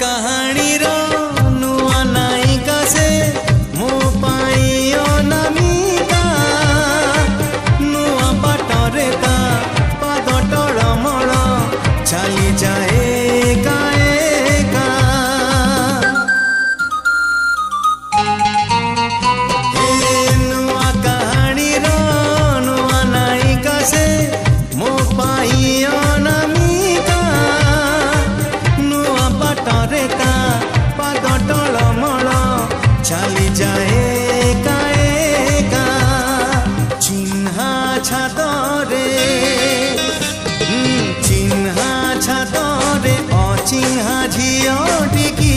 कहानी रो नुआ नायिका से मो पाई अनामिका नुआ बाटरे ता पाद टळमळ चली जाए एका एका नुआ कहानी रो नुआ नायिका से मो पाई अनामिका नुआ बाटरे ता पाद टळमळ चली जाए एका एका चिन्हा छातरे चिन्हा छातरे अचिन्हा झियो टिकी